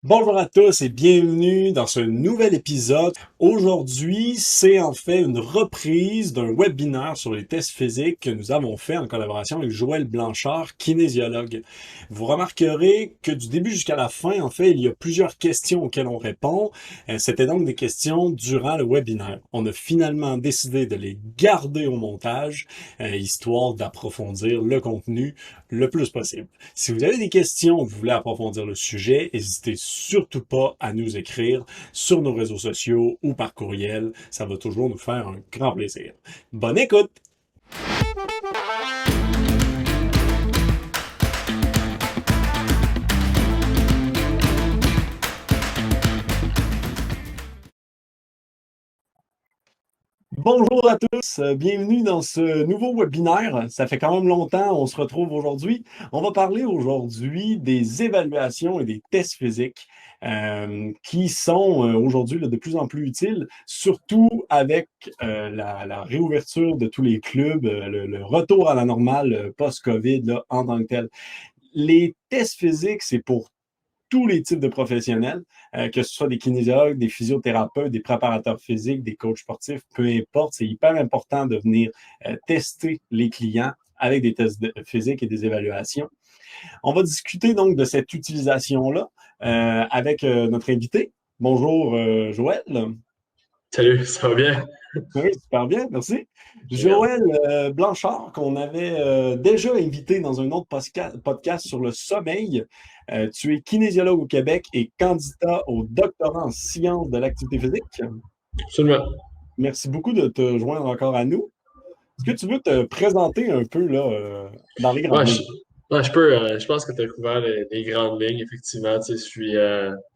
Bonjour à tous et bienvenue dans ce nouvel épisode. Aujourd'hui, c'est en fait une reprise d'un webinaire sur les tests physiques que nous avons fait en collaboration avec Joël Blanchard, kinésiologue. Vous remarquerez que du début jusqu'à la fin, en fait, il y a plusieurs questions auxquelles on répond. C'était donc des questions durant le webinaire. On a finalement décidé de les garder au montage, histoire d'approfondir le contenu le plus possible. Si vous avez des questions, vous voulez approfondir le sujet, n'hésitez surtout pas à nous écrire sur nos réseaux sociaux ou par courriel. Ça va toujours nous faire un grand plaisir. Bonne écoute! Bonjour à tous, bienvenue dans ce nouveau webinaire. Ça fait quand même longtemps, on se retrouve aujourd'hui. On va parler aujourd'hui des évaluations et des tests physiques qui sont aujourd'hui de plus en plus utiles, surtout avec la réouverture de tous les clubs, le retour à la normale post-COVID là, en tant que tel. Les tests physiques, c'est pour tous les types de professionnels, que ce soit des kinésiologues, des physiothérapeutes, des préparateurs physiques, des coachs sportifs, peu importe. C'est hyper important de venir tester les clients avec des tests physiques et des évaluations. On va discuter donc de cette utilisation-là avec notre invité. Bonjour, Joël. Salut, ça va bien? Oui, super bien, merci. Génial. Joël Blanchard, qu'on avait déjà invité dans un autre podcast sur le sommeil. Tu es kinésiologue au Québec et candidat au doctorat en sciences de l'activité physique. Absolument. Merci beaucoup de te joindre encore à nous. Est-ce que tu veux te présenter un peu là, dans les Ouais, grandes je, lignes? ouais, je peux, je pense que tu as couvert les grandes lignes, effectivement. Tu sais, je suis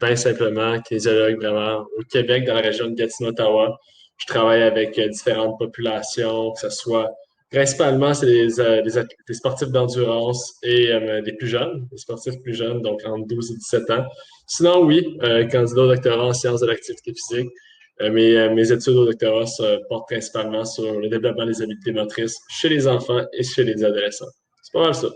bien simplement kinésiologue vraiment au Québec, dans la région de Gatineau-Ottawa. Je travaille avec différentes populations, que ce soit principalement c'est des sportifs d'endurance et des plus jeunes, des sportifs plus jeunes, donc entre 12 et 17 ans. Sinon, oui, candidat au doctorat en sciences de l'activité physique. Mes études au doctorat se portent principalement sur le développement des habiletés motrices chez les enfants et chez les adolescents. C'est pas mal ça.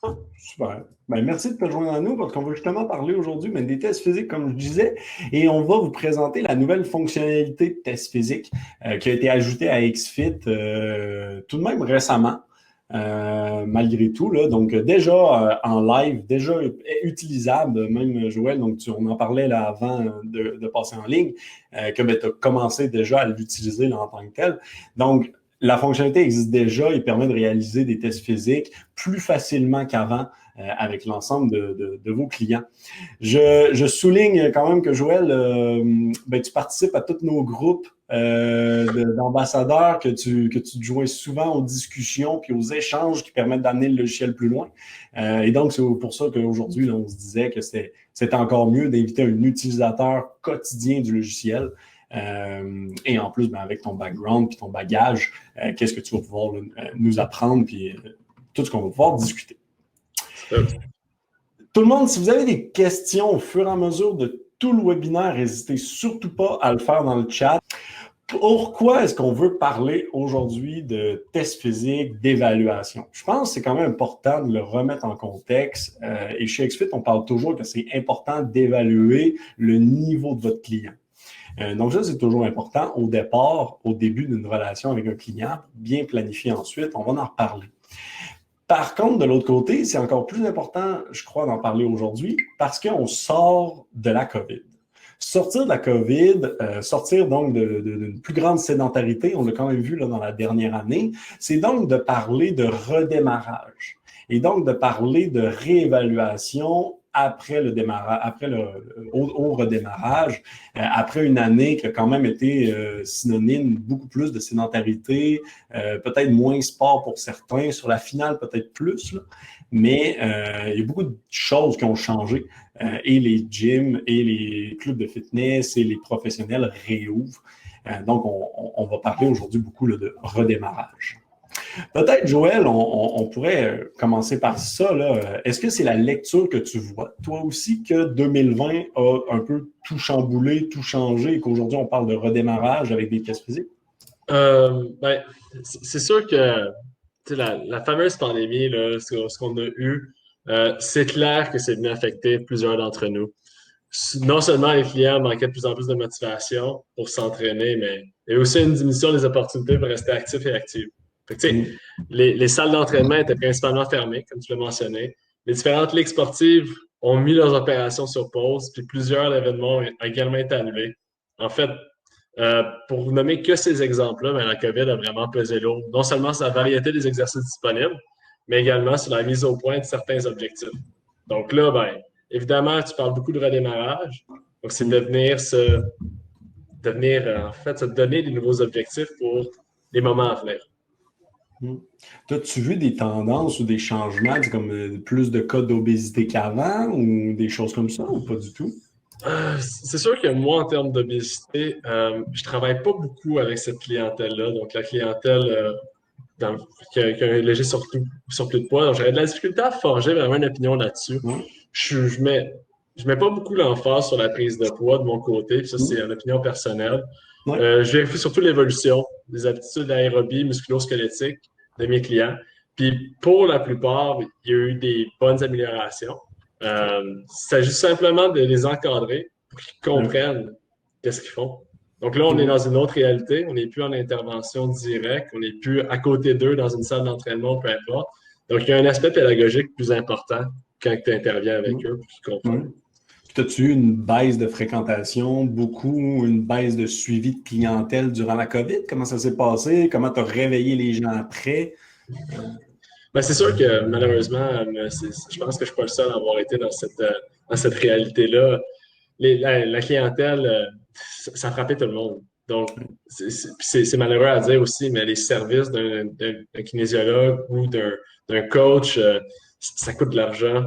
Ah, super. Ben, merci de te joindre à nous parce qu'on va justement parler aujourd'hui des tests physiques, comme je disais, et on va vous présenter la nouvelle fonctionnalité de test physique qui a été ajoutée à XFIT tout de même récemment, malgré tout. Là. Donc, déjà en live, déjà utilisable, même Joël, donc on en parlait là avant de passer en ligne, que tu as commencé déjà à l'utiliser là, en tant que tel. Donc, la fonctionnalité existe déjà et permet de réaliser des tests physiques plus facilement qu'avant avec l'ensemble de vos clients. Je souligne quand même que Joël, tu participes à tous nos groupes d'ambassadeurs, que tu te joins souvent aux discussions puis aux échanges qui permettent d'amener le logiciel plus loin. Et donc, c'est pour ça qu'aujourd'hui, on se disait que c'était encore mieux d'inviter un utilisateur quotidien du logiciel. Et en plus, avec ton background puis ton bagage, qu'est-ce que tu vas pouvoir nous apprendre puis tout ce qu'on va pouvoir discuter. Tout le monde, si vous avez des questions au fur et à mesure de tout le webinaire, n'hésitez surtout pas à le faire dans le chat. Pourquoi est-ce qu'on veut parler aujourd'hui de tests physiques, d'évaluation? Je pense que c'est quand même important de le remettre en contexte. Et chez XFIT, on parle toujours que c'est important d'évaluer le niveau de votre client. Donc ça, c'est toujours important au départ, au début d'une relation avec un client, bien planifier ensuite. On va en reparler. Par contre, de l'autre côté, c'est encore plus important, je crois, d'en parler aujourd'hui parce qu'on sort de la COVID. Sortir de la COVID, sortir donc d'une plus grande sédentarité, on l'a quand même vu là, dans la dernière année, c'est donc de parler de redémarrage et donc de parler de réévaluation après le démarrage, au redémarrage, après une année qui a quand même été synonyme beaucoup plus de sédentarité, peut-être moins sport pour certains, sur la finale peut-être plus, là. Mais il y a beaucoup de choses qui ont changé et les gyms et les clubs de fitness et les professionnels réouvrent. Donc, on va parler aujourd'hui beaucoup là, de redémarrage. Peut-être, Joël, on pourrait commencer par ça. Là. Est-ce que c'est la lecture que tu vois, toi aussi, que 2020 a un peu tout chamboulé, tout changé et qu'aujourd'hui, on parle de redémarrage avec des tests physiques? Ben, c'est sûr que tu sais, la fameuse pandémie, là, ce qu'on a eu, c'est clair que c'est venu affecter plusieurs d'entre nous. non seulement les clients manquaient de plus en plus de motivation pour s'entraîner, mais il y avait aussi une diminution des opportunités pour rester actifs et actifs. Fait que, tu sais, Mm. les salles d'entraînement étaient principalement fermées, comme tu l'as mentionné. Les différentes ligues sportives ont mis leurs opérations sur pause, puis plusieurs événements ont également été annulés. En fait, pour vous nommer que ces exemples-là, ben, la COVID a vraiment pesé lourd, non seulement sur la variété des exercices disponibles, mais également sur la mise au point de certains objectifs. Donc là, ben, évidemment, tu parles beaucoup de redémarrage. Donc, c'est en fait, se donner des nouveaux objectifs pour les moments à venir. Mm. T'as-tu vu des tendances ou des changements, comme plus de cas d'obésité qu'avant ou des choses comme ça ou pas du tout? C'est sûr que moi, en termes d'obésité, je travaille pas beaucoup avec cette clientèle-là. Donc, la clientèle qui a un léger surplus de poids. Donc, j'avais de la difficulté à forger vraiment une opinion là-dessus. Ouais. Je mets pas beaucoup l'emphase sur la prise de poids de mon côté, puis ça, c'est Mm. une opinion personnelle. Ouais. Je vérifie surtout l'évolution des aptitudes aérobie, musculo-squelettiques de mes clients. Puis pour la plupart, il y a eu des bonnes améliorations. Il s'agit simplement de les encadrer pour qu'ils Ouais. comprennent qu'est-ce qu'ils font. Donc là, on est Mm. dans une autre réalité. On n'est plus en intervention directe. On n'est plus à côté d'eux dans une salle d'entraînement, peu importe. Donc, il y a un aspect pédagogique plus important quand tu interviens avec Mm. eux pour qu'ils Ouais. comprennent. Puis as-tu eu une baisse de fréquentation, beaucoup, une baisse de suivi de clientèle durant la COVID? Comment ça s'est passé? Comment tu as réveillé les gens après? Ben, c'est sûr que malheureusement, je pense que je ne suis pas le seul à avoir été dans cette réalité-là. La clientèle, ça a frappé tout le monde. Donc, c'est malheureux à dire aussi, mais les services d'un kinésiologue ou d'un coach, ça coûte de l'argent.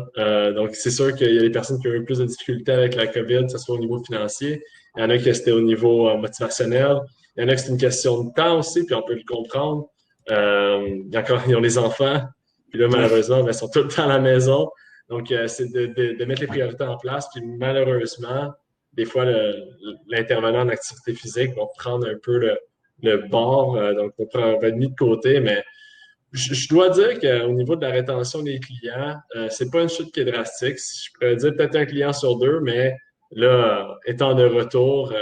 Donc, c'est sûr qu'il y a des personnes qui ont eu plus de difficultés avec la COVID, que ce soit au niveau financier. Il y en a qui c'était au niveau motivationnel. Il y en a qui c'est une question de temps aussi, puis on peut le comprendre. Encore, ils ont les enfants. Puis là, Ouais. malheureusement, ben, ils sont tout le temps à la maison. Donc, c'est de mettre les priorités en place. Puis malheureusement, des fois, l'intervenant en activité physique va prendre un peu le bord, donc va être mis de côté. Mais je dois dire qu'au niveau de la rétention des clients, c'est pas une chute qui est drastique. Je pourrais dire peut-être un client sur deux, mais là, étant de retour,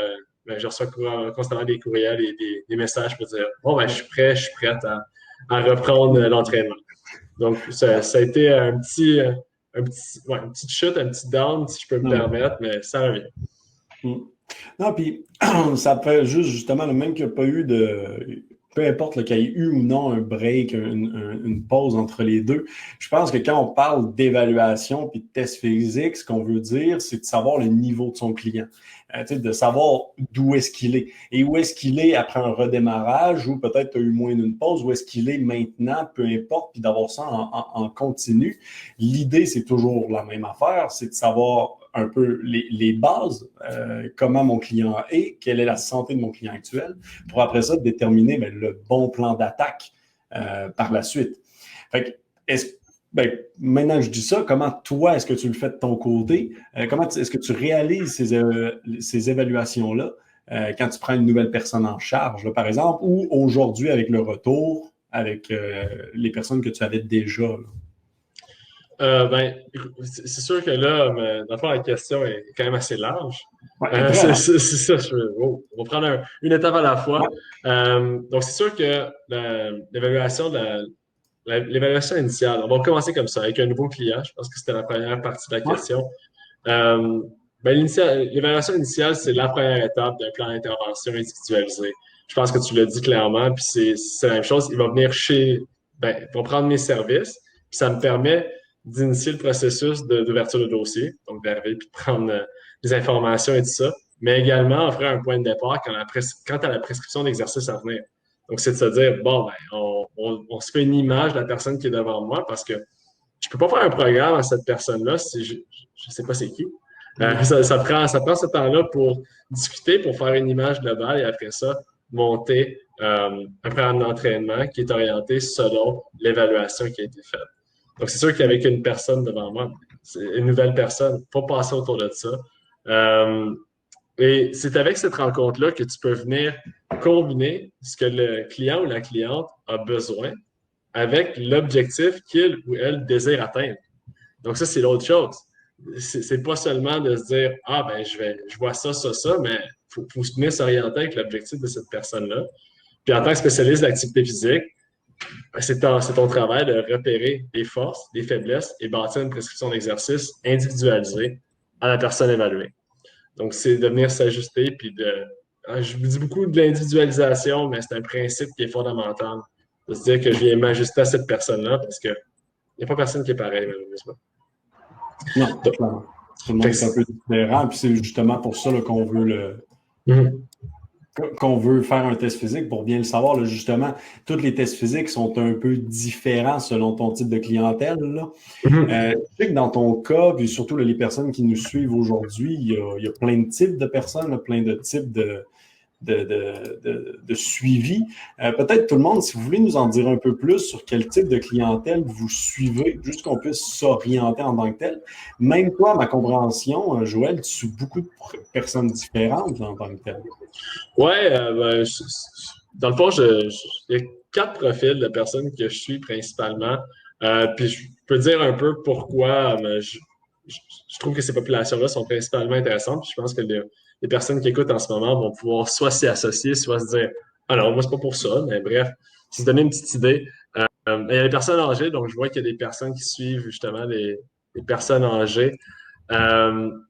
ben, je reçois constamment des courriels et des messages pour dire bon, ben, je suis prête à reprendre l'entraînement. Donc, ça a été ouais, une petite chute, un petit down, si je peux me Ouais. permettre, mais ça revient. Mm. Non, puis ça fait juste justement le même qu'il n'y a pas eu de. Peu importe qu'il y ait eu ou non un break, une pause entre les deux. Je pense que quand on parle d'évaluation puis de test physique, ce qu'on veut dire, c'est de savoir le niveau de son client. De savoir d'où est-ce qu'il est. Et où est-ce qu'il est après un redémarrage ou peut-être tu as eu moins d'une pause, où est-ce qu'il est maintenant, peu importe, puis d'avoir ça en continu. L'idée, c'est toujours la même affaire, c'est de savoir un peu les bases, comment mon client est, quelle est la santé de mon client actuel, pour après ça déterminer ben, le bon plan d'attaque par la suite. Fait que, maintenant que je dis ça, comment toi, est-ce que tu le fais de ton côté? Est-ce que tu réalises ces évaluations-là quand tu prends une nouvelle personne en charge, là, par exemple, ou aujourd'hui avec le retour, avec les personnes que tu avais déjà? Là? Ben, c'est sûr que là, dans le fond, la question est quand même assez large. Ouais, très large. C'est ça, on va prendre une étape à la fois. Ouais, Donc, c'est sûr que l'évaluation l'évaluation initiale, on va commencer comme ça, avec un nouveau client. Je pense que c'était la première partie de la ouais, question. Euh, ben, l'évaluation initiale, c'est la première étape d'un plan d'intervention individualisé. Je pense que tu l'as dit clairement, puis c'est la même chose. Il va venir il va prendre mes services, puis ça me permet d'initier le processus d'ouverture de dossier, donc d'arriver puis de prendre les informations et tout ça, mais également offrir un point de départ quant à la prescription d'exercice à venir. Donc, c'est de se dire, bon, ben, on se fait une image de la personne qui est devant moi parce que je peux pas faire un programme à cette personne-là si je ne sais pas c'est qui. Ça prend ce temps-là pour discuter, pour faire une image globale et après ça, monter un programme d'entraînement qui est orienté selon l'évaluation qui a été faite. Donc, c'est sûr qu'avec une personne devant moi, c'est une nouvelle personne, pas passer autour de ça. Euh, et c'est avec cette rencontre-là que tu peux venir combiner ce que le client ou la cliente a besoin avec l'objectif qu'il ou elle désire atteindre. Donc, ça, c'est l'autre chose. c'est pas seulement de se dire, ah, ben, je vois ça, mais faut bien s'orienter avec l'objectif de cette personne-là. Puis en tant que spécialiste d'activité physique, ben, c'est ton travail de repérer les forces, les faiblesses et bâtir une prescription d'exercice individualisée à la personne évaluée. Donc, c'est de venir s'ajuster, puis je vous dis beaucoup de l'individualisation, mais c'est un principe qui est fondamental. De se dire que je viens m'ajuster à cette personne-là parce qu'il n'y a pas personne qui est pareil, malheureusement. Non, clairement. Tout le monde est un peu différent, puis c'est justement pour ça là, Mhm. qu'on veut faire un test physique pour bien le savoir. Là, justement, tous les tests physiques sont un peu différents selon ton type de clientèle. Là. Mhm. Je sais que dans ton cas, puis surtout là, les personnes qui nous suivent aujourd'hui, il y a plein de types de personnes, là, plein de types de suivi. Peut-être tout le monde, si vous voulez nous en dire un peu plus sur quel type de clientèle vous suivez, juste qu'on puisse s'orienter en tant que tel. Même toi, à ma compréhension, Joël, tu suis beaucoup de personnes différentes en tant que tel. Ouais, ben, dans le fond, il y a 4 profils de personnes que je suis principalement. Puis je peux dire un peu pourquoi je trouve que ces populations-là sont principalement intéressantes. Puis je pense que les personnes qui écoutent en ce moment vont pouvoir soit s'y associer, soit se dire, ah non, moi, c'est pas pour ça. Mais bref, se donner une petite idée. Il y a les personnes âgées, donc je vois qu'il y a des personnes qui suivent justement les personnes âgées.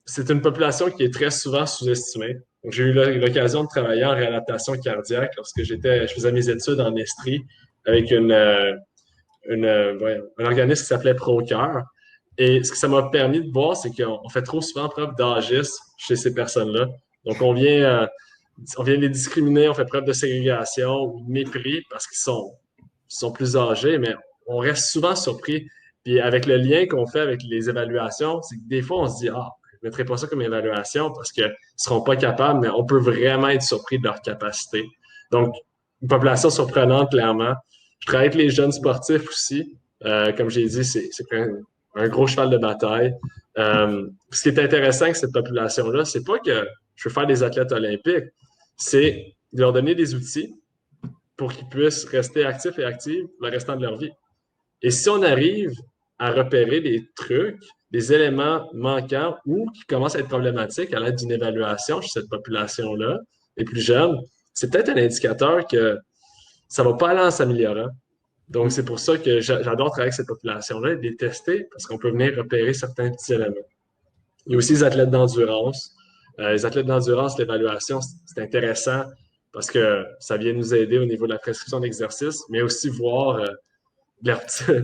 C'est une population qui est très souvent sous-estimée. Donc, j'ai eu l'occasion de travailler en réadaptation cardiaque lorsque je faisais mes études en Estrie avec un organisme qui s'appelait ProCœur. Et ce que ça m'a permis de voir, c'est qu'on fait trop souvent preuve d'agisme chez ces personnes-là. Donc, on vient les discriminer, on fait preuve de ségrégation ou de mépris parce ils sont plus âgés, mais on reste souvent surpris. Puis avec le lien qu'on fait avec les évaluations, c'est que des fois, on se dit, ah, je ne mettrai pas ça comme évaluation parce qu'ils ne seront pas capables, mais on peut vraiment être surpris de leur capacité. Donc, une population surprenante, clairement. Je travaille avec les jeunes sportifs aussi. Comme j'ai dit, c'est un gros cheval de bataille. Ce qui est intéressant avec cette population-là, c'est pas que je veux faire des athlètes olympiques, c'est de leur donner des outils pour qu'ils puissent rester actifs et actifs le restant de leur vie. Et si on arrive à repérer des trucs, des éléments manquants ou qui commencent à être problématiques à l'aide d'une évaluation chez cette population-là, les plus jeunes, c'est peut-être un indicateur que ça ne va pas aller en s'améliorant. Donc, c'est pour ça que j'adore travailler avec cette population-là et les tester parce qu'on peut venir repérer certains petits éléments. Il y a aussi les athlètes d'endurance. Les athlètes d'endurance, l'évaluation, c'est intéressant parce que ça vient nous aider au niveau de la prescription d'exercice, mais aussi voir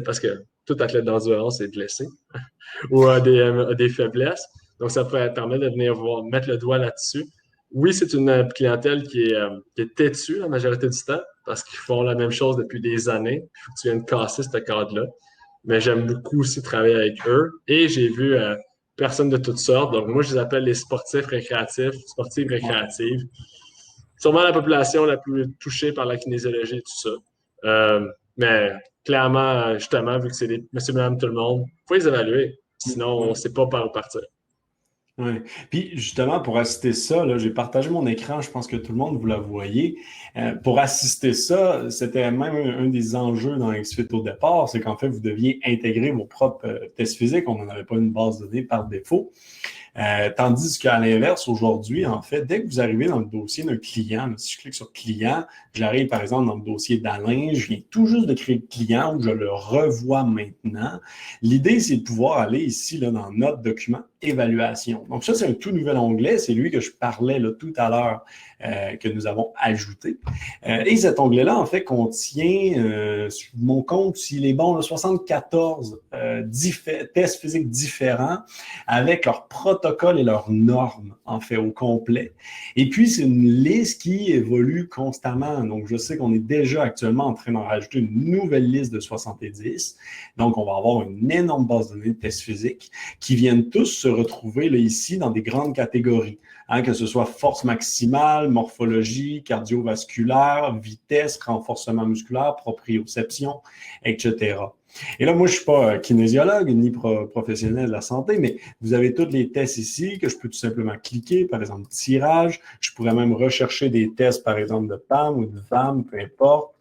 parce que tout athlète d'endurance est blessé ou a des faiblesses. Donc, ça peut permettre de venir mettre le doigt là-dessus. Oui, c'est une clientèle qui est têtue la majorité du temps parce qu'ils font la même chose depuis des années. Il faut que tu viennes casser ce cadre-là. Mais j'aime beaucoup aussi travailler avec eux. Et j'ai vu personnes de toutes sortes. Donc, moi, je les appelle les sportifs récréatifs, sportives récréatives. Sûrement la population la plus touchée par la kinésiologie et tout ça. Mais clairement, justement, vu que c'est des monsieur, madame, tout le monde, il faut les évaluer. Sinon, on ne sait pas par où partir. Oui. Puis justement, pour assister ça, là, j'ai partagé mon écran, je pense que tout le monde vous la voyez. Pour assister ça, c'était même un des enjeux dans XFIT au départ, c'est qu'en fait, vous deviez intégrer vos propres tests physiques. On n'en avait pas une base de données par défaut. Tandis qu'à l'inverse, aujourd'hui, en fait, dès que vous arrivez dans le dossier d'un client, là, si je clique sur client, j'arrive par exemple dans le dossier d'Alain, je viens tout juste de créer le client ou je le revois maintenant. L'idée, c'est de pouvoir aller ici là, dans notre document évaluation. Donc ça, c'est un tout nouvel onglet. C'est lui que je parlais là, tout à l'heure que nous avons ajouté. Et cet onglet-là, en fait, contient, sur mon compte, s'il est bon, là, 74 tests physiques différents avec leurs protocoles et leurs normes, en fait, au complet. Et puis, c'est une liste qui évolue constamment. Donc, je sais qu'on est déjà actuellement en train d'en rajouter une nouvelle liste de 70. Donc, on va avoir une énorme base de données de tests physiques qui viennent tous se retrouver là, ici dans des grandes catégories. Hein, que ce soit force maximale, morphologie, cardiovasculaire, vitesse, renforcement musculaire, proprioception, etc. Et là, moi, je ne suis pas kinésiologue ni professionnel de la santé, mais vous avez tous les tests ici que je peux tout simplement cliquer, par exemple, tirage. Je pourrais même rechercher des tests, par exemple, de PAM ou de VAM, peu importe.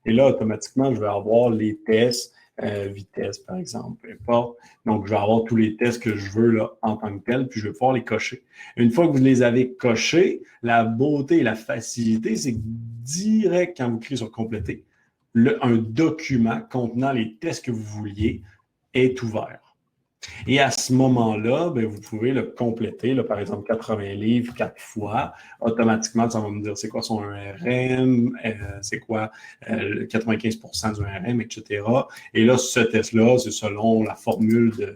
Et là, automatiquement, je vais avoir les tests vitesse, par exemple, peu importe. Donc, je vais avoir tous les tests que je veux là, en tant que tel, puis je vais pouvoir les cocher. Une fois que vous les avez cochés, la beauté et la facilité, c'est que direct, quand vous cliquez sur compléter, un document contenant les tests que vous vouliez est ouvert. Et à ce moment-là, ben, vous pouvez le compléter, là, par exemple 80 livres 4 fois. Automatiquement, ça va me dire c'est quoi son RM, c'est quoi 95% du RM, etc. Et là, ce test-là, c'est selon la formule de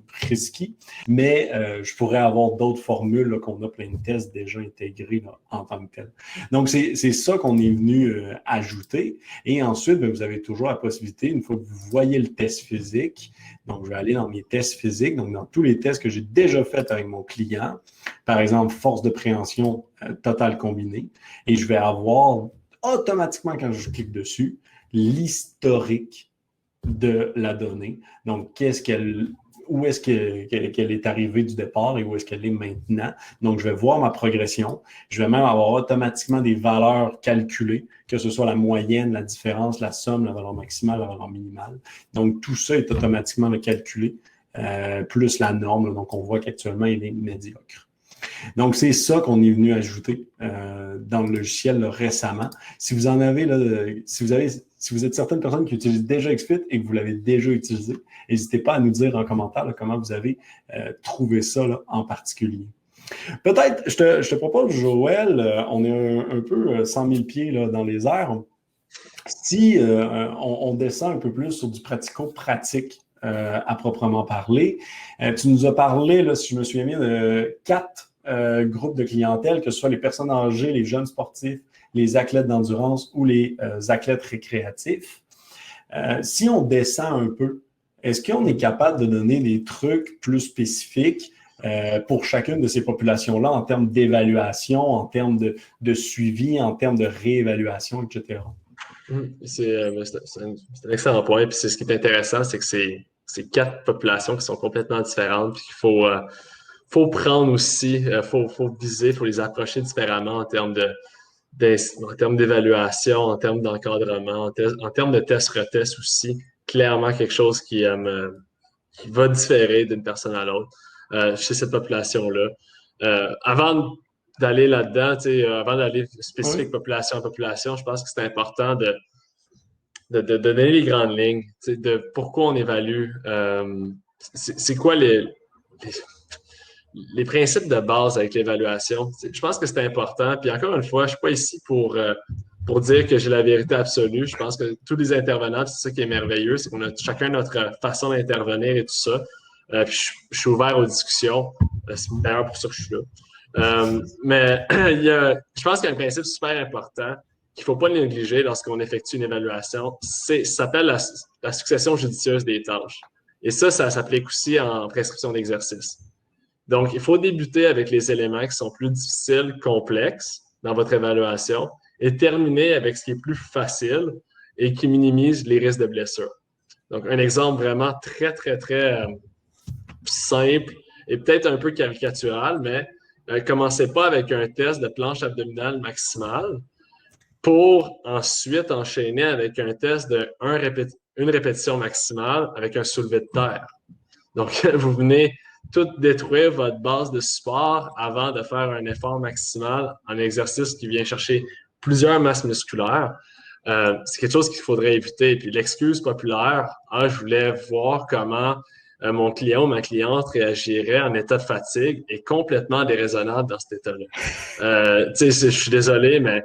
Prisky. Mais je pourrais avoir d'autres formules là, qu'on a plein de tests déjà intégrés là, en tant que tel. Donc, c'est ça qu'on est venu ajouter. Et ensuite, ben, vous avez toujours la possibilité, une fois que vous voyez le test physique, donc, je vais aller dans mes tests physiques, donc dans tous les tests que j'ai déjà faits avec mon client, par exemple, force de préhension totale combinée, et je vais avoir automatiquement, quand je clique dessus, l'historique de la donnée. Donc, où est-ce qu'elle est arrivée du départ et où est-ce qu'elle est maintenant. Donc, je vais voir ma progression. Je vais même avoir automatiquement des valeurs calculées, que ce soit la moyenne, la différence, la somme, la valeur maximale, la valeur minimale. Donc, tout ça est automatiquement calculé, plus la norme. Donc, on voit qu'actuellement, il est médiocre. Donc, c'est ça qu'on est venu ajouter dans le logiciel là, récemment. Si vous en avez, là, si vous êtes certaines personnes qui utilisent déjà XFIT et que vous l'avez déjà utilisé, n'hésitez pas à nous dire en commentaire là, comment vous avez trouvé ça là, en particulier. Peut-être, je te propose, Joël, on est un peu 100 000 pieds là, dans les airs. Si on descend un peu plus sur du pratico-pratique à proprement parler, tu nous as parlé, là, si je me souviens bien, de 4 groupes de clientèle, que ce soit les personnes âgées, les jeunes sportifs, les athlètes d'endurance ou les athlètes récréatifs. Si on descend un peu, est-ce qu'on est capable de donner des trucs plus spécifiques pour chacune de ces populations-là en termes d'évaluation, en termes de suivi, en termes de réévaluation, etc.? C'est un excellent point. Puis c'est ce qui est intéressant, c'est que c'est 4 populations qui sont complètement différentes, puis qu'il faut prendre aussi, faut viser, il faut les approcher différemment en termes en termes d'évaluation, en termes d'encadrement, en termes de test-retest aussi. Clairement, quelque chose qui va différer d'une personne à l'autre chez cette population-là. Avant d'aller là-dedans, avant d'aller spécifique population à population, je pense que c'est important de donner les grandes lignes, de pourquoi on évalue. C'est quoi les principes de base avec l'évaluation. Je pense que c'est important. Puis encore une fois, je ne suis pas ici pour dire que j'ai la vérité absolue. Je pense que tous les intervenants, c'est ça qui est merveilleux, c'est qu'on a chacun notre façon d'intervenir et tout ça. Puis je suis ouvert aux discussions. C'est d'ailleurs pour ça que je suis là. Mais je pense qu'il y a un principe super important qu'il ne faut pas négliger lorsqu'on effectue une évaluation. Ça s'appelle la succession judicieuse des tâches. Et ça s'applique aussi en prescription d'exercice. Donc, il faut débuter avec les éléments qui sont plus difficiles, complexes dans votre évaluation et terminer avec ce qui est plus facile et qui minimise les risques de blessure. Donc, un exemple vraiment très, très, très simple et peut-être un peu caricatural, mais commencez pas avec un test de planche abdominale maximale pour ensuite enchaîner avec un test de une répétition maximale avec un soulevé de terre. Donc, vous venez tout détruire votre base de support avant de faire un effort maximal en exercice qui vient chercher plusieurs masses musculaires. C'est quelque chose qu'il faudrait éviter. Puis l'excuse populaire, je voulais voir comment mon client ou ma cliente réagirait en état de fatigue est complètement déraisonnable dans cet état-là. Je suis désolé, mais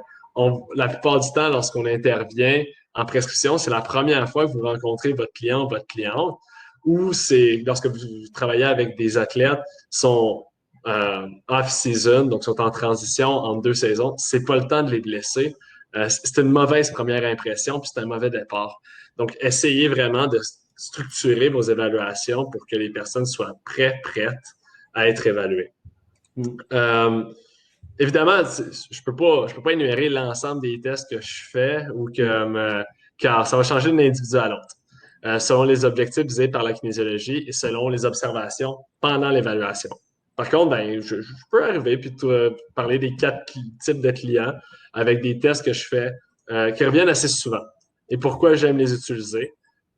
la plupart du temps, lorsqu'on intervient en prescription, c'est la première fois que vous rencontrez votre client ou votre cliente, ou c'est lorsque vous travaillez avec des athlètes qui sont off-season, donc sont en transition entre 2 saisons, c'est pas le temps de les blesser. C'est une mauvaise première impression, puis c'est un mauvais départ. Donc, essayez vraiment de structurer vos évaluations pour que les personnes soient prêtes à être évaluées. Évidemment, je peux pas énumérer l'ensemble des tests que je fais ou car ça va changer d'un individu à l'autre. Selon les objectifs visés par la kinésiologie et selon les observations pendant l'évaluation. Par contre, je peux arriver puis parler des 4 types de clients avec des tests que je fais qui reviennent assez souvent. Et pourquoi j'aime les utiliser.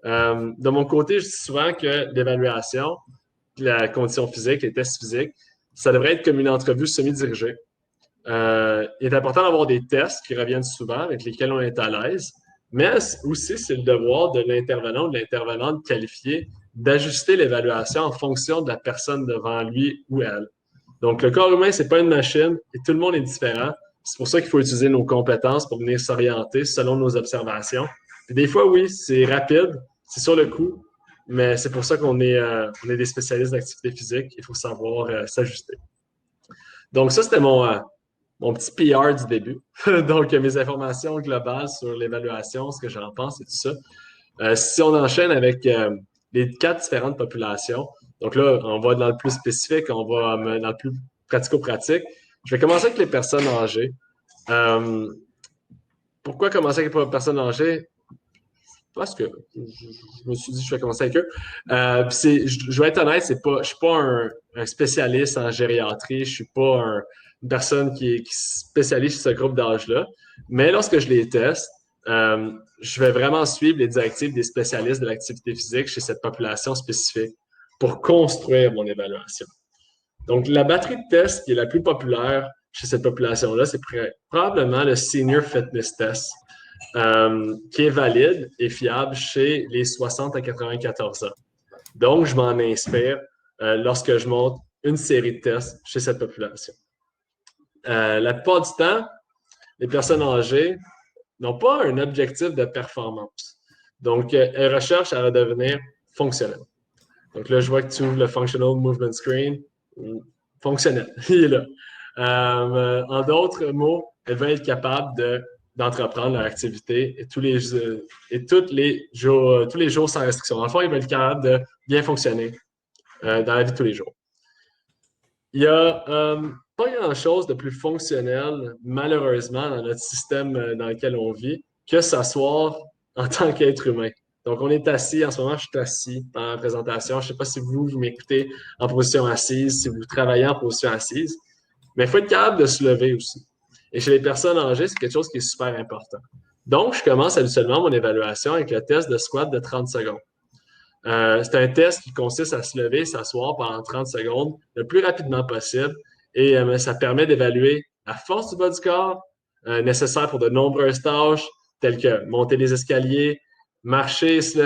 De mon côté, je dis souvent que l'évaluation, la condition physique, les tests physiques, ça devrait être comme une entrevue semi-dirigée. Il est important d'avoir des tests qui reviennent souvent, avec lesquels on est à l'aise, mais aussi c'est le devoir de l'intervenant ou de l'intervenante qualifié d'ajuster l'évaluation en fonction de la personne devant lui ou elle. Donc, le corps humain, c'est pas une machine et tout le monde est différent. C'est pour ça qu'il faut utiliser nos compétences pour venir s'orienter selon nos observations. Puis des fois, oui, c'est rapide, c'est sur le coup, mais c'est pour ça on est des spécialistes d'activité physique. Il faut savoir s'ajuster. Donc, ça, c'était mon petit PR du début. Donc, mes informations globales sur l'évaluation, ce que j'en pense et tout ça. Si on enchaîne avec les 4 différentes populations, donc là, on va dans le plus spécifique, on va dans le plus pratico-pratique. Je vais commencer avec les personnes âgées. Pourquoi commencer avec les personnes âgées? Parce que je me suis dit que je vais commencer avec eux. Je vais être honnête, je ne suis pas un spécialiste en gériatrie, je ne suis pas une personne qui spécialise ce groupe d'âge-là. Mais lorsque je les teste, je vais vraiment suivre les directives des spécialistes de l'activité physique chez cette population spécifique pour construire mon évaluation. Donc, la batterie de tests qui est la plus populaire chez cette population-là, c'est probablement le Senior Fitness Test, qui est valide et fiable chez les 60 à 94 ans. Donc, je m'en inspire lorsque je monte une série de tests chez cette population. La plupart du temps, les personnes âgées n'ont pas un objectif de performance. Donc, elles recherchent à redevenir fonctionnelles. Donc là, je vois que tu ouvres le Functional Movement Screen. Fonctionnel, il est là. En d'autres mots, elles vont être capables d'entreprendre leur activité et tous les jours sans restriction. Dans le fond, ils vont être capables de bien fonctionner dans la vie de tous les jours. Il n'y a pas grand-chose de plus fonctionnel, malheureusement, dans notre système dans lequel on vit, que s'asseoir en tant qu'être humain. Donc, on est assis. En ce moment, je suis assis dans la présentation. Je ne sais pas si vous m'écoutez en position assise, si vous travaillez en position assise, mais il faut être capable de se lever aussi. Et chez les personnes âgées, c'est quelque chose qui est super important. Donc, je commence habituellement mon évaluation avec le test de squat de 30 secondes. C'est un test qui consiste à se lever, s'asseoir pendant 30 secondes le plus rapidement possible et ça permet d'évaluer la force du bas du corps nécessaire pour de nombreuses tâches telles que monter les escaliers, marcher, se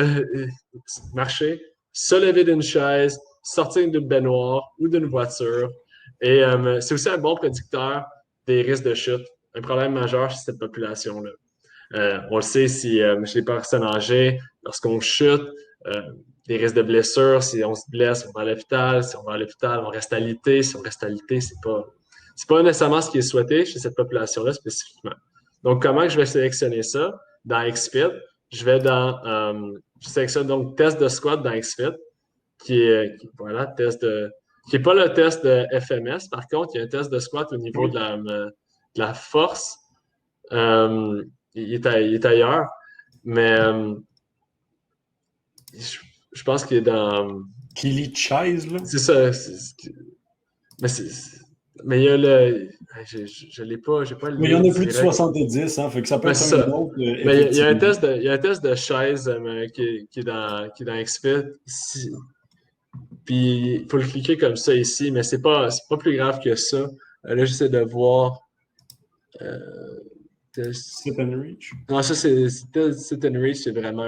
lever d'une chaise, sortir d'une baignoire ou d'une voiture. Et c'est aussi un bon prédicteur des risques de chute, un problème majeur chez cette population-là. On le sait chez les personnes âgées, lorsqu'on chute, des risques de blessures, si on se blesse, on va à l'hôpital, si on va à l'hôpital, on reste alité, si on reste alité, c'est pas nécessairement ce qui est souhaité chez cette population-là spécifiquement. Donc, comment je vais sélectionner ça? Dans XFIT, je sélectionne donc test de squat dans XFIT, qui est pas le test de FMS. Par contre, il y a un test de squat au niveau de la force. Il est ailleurs, mais je pense qu'il est dans... Kili Chase, là? C'est ça. Mais il y a le... Je l'ai pas, j'ai pas le Mais il y en a plus de 70, hein, fait que ça peut être un autre. Mais il y a un test de chaise qui est dans XFIT. Puis il faut le cliquer comme ça ici, mais c'est pas plus grave que ça. Là, j'essaie de voir. Sit and reach. Non, ça, c'est sit and reach, c'est vraiment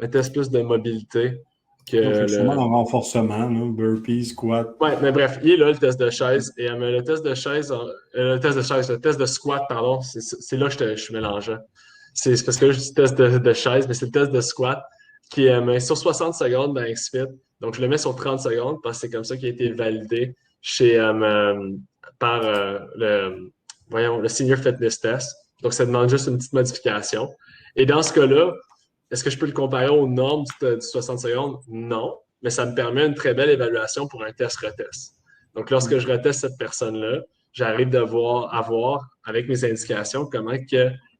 un test plus de mobilité que C'est vraiment un renforcement, là, burpee, squat. Ouais, mais bref, il est là le test de chaise. Et le test de squat, pardon, c'est là que je suis mélangeant. C'est parce que là, je dis test de chaise, mais c'est le test de squat qui est sur 60 secondes dans XFIT. Donc, je le mets sur 30 secondes parce que c'est comme ça qu'il a été validé par le Senior Fitness Test. Donc, ça demande juste une petite modification. Et dans ce cas-là, est-ce que je peux le comparer aux normes du 60 secondes? Non, mais ça me permet une très belle évaluation pour un test-retest. Donc, lorsque je reteste cette personne-là, j'arrive à voir avec mes indications comment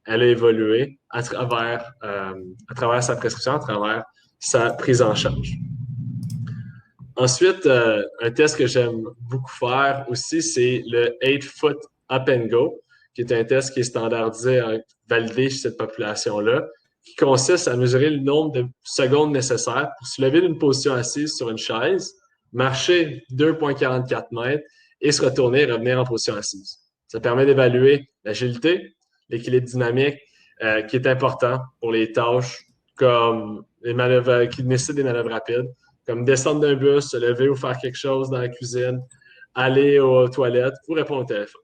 elle a évolué à travers sa prescription, à travers sa prise en charge. Ensuite, un test que j'aime beaucoup faire aussi, c'est le 8-foot Up and Go, qui est un test qui est standardisé, validé chez cette population-là. qui consiste à mesurer le nombre de secondes nécessaires pour se lever d'une position assise sur une chaise, marcher 2,44 mètres et se retourner et revenir en position assise. Ça permet d'évaluer l'agilité, l'équilibre dynamique, qui est important pour les tâches comme les manœuvres qui nécessitent des manœuvres rapides, comme descendre d'un bus, se lever ou faire quelque chose dans la cuisine, aller aux toilettes ou répondre au téléphone.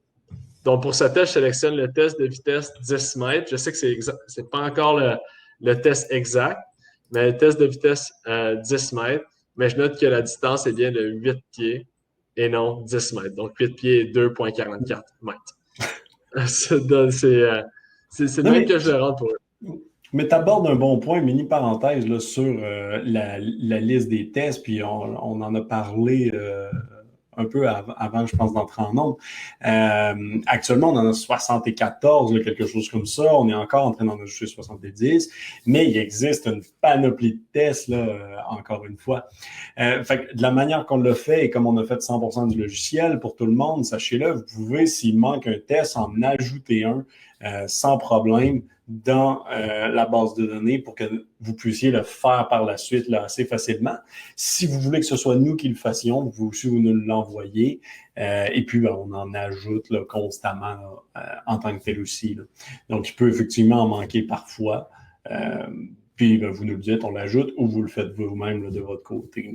Donc, pour ce test, je sélectionne le test de vitesse 10 mètres. Je sais que c'est pas encore le test exact, mais le test de vitesse 10 mètres. Mais je note que la distance est bien de 8 pieds et non 10 mètres. Donc, 8 pieds et 2,44 mètres. C'est le même que je le rends pour eux. Mais tu abordes un bon point, mini parenthèse là, sur la liste des tests, puis on en a parlé un peu avant, je pense, d'entrer en nombre. Actuellement, on en a 74, là, quelque chose comme ça. On est encore en train d'en ajouter 70, mais il existe une panoplie de tests, là, encore une fois. Fait que de la manière qu'on l'a fait, et comme on a fait 100% du logiciel pour tout le monde, sachez-le, vous pouvez, s'il manque un test, en ajouter un sans problème dans la base de données pour que vous puissiez le faire par la suite là, assez facilement. Si vous voulez que ce soit nous qui le fassions, vous pouvez aussi nous l'envoyer. Et puis, ben, on en ajoute là, constamment là, en tant que tel aussi. Là. Donc, il peut effectivement en manquer parfois. Puis, ben, vous nous le dites, on l'ajoute ou vous le faites vous-même là, de votre côté.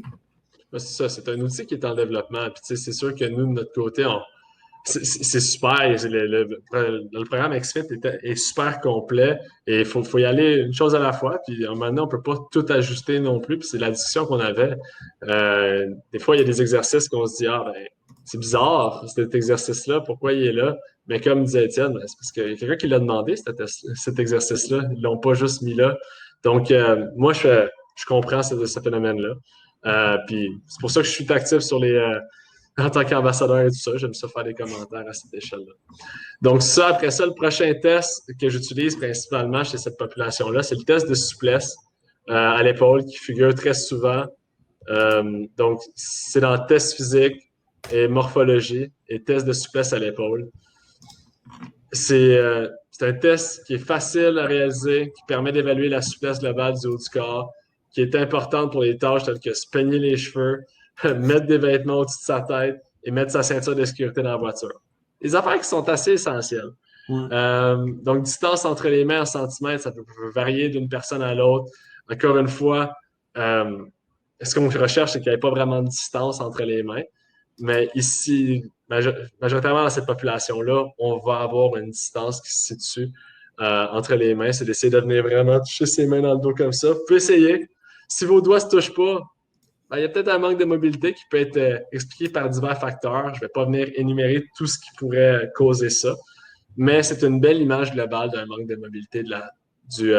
C'est ça, c'est un outil qui est en développement. Puis, c'est sûr que nous, de notre côté, c'est super. Le programme XFIT est super complet et il faut y aller une chose à la fois. Puis maintenant, on ne peut pas tout ajuster non plus. Puis c'est la discussion qu'on avait. Des fois, il y a des exercices qu'on se dit, ah, ben, c'est bizarre, cet exercice-là, pourquoi il est là? Mais comme disait Étienne, c'est parce qu'il y a quelqu'un qui l'a demandé, cet exercice-là. Ils ne l'ont pas juste mis là. Donc, moi, je comprends ce phénomène-là. Puis c'est pour ça que je suis actif sur en tant qu'ambassadeur et tout ça, j'aime ça faire des commentaires à cette échelle-là. Donc, ça, après ça, le prochain test que j'utilise principalement chez cette population-là, c'est le test de souplesse à l'épaule qui figure très souvent. Donc, c'est dans test physique et morphologie et test de souplesse à l'épaule. C'est un test qui est facile à réaliser, qui permet d'évaluer la souplesse globale du haut du corps, qui est importante pour les tâches telles que se peigner les cheveux, mettre des vêtements au-dessus de sa tête et mettre sa ceinture de sécurité dans la voiture. Des affaires qui sont assez essentielles. Ouais. Donc, distance entre les mains en centimètres, ça peut varier d'une personne à l'autre. Encore une fois, ce qu'on recherche, c'est qu'il n'y ait pas vraiment de distance entre les mains. Mais ici, majoritairement dans cette population-là, on va avoir une distance qui se situe entre les mains. C'est d'essayer de venir vraiment toucher ses mains dans le dos comme ça. Vous pouvez essayer. Si vos doigts ne se touchent pas, il y a peut-être un manque de mobilité qui peut être expliqué par divers facteurs. Je ne vais pas venir énumérer tout ce qui pourrait causer ça, mais c'est une belle image globale d'un manque de mobilité du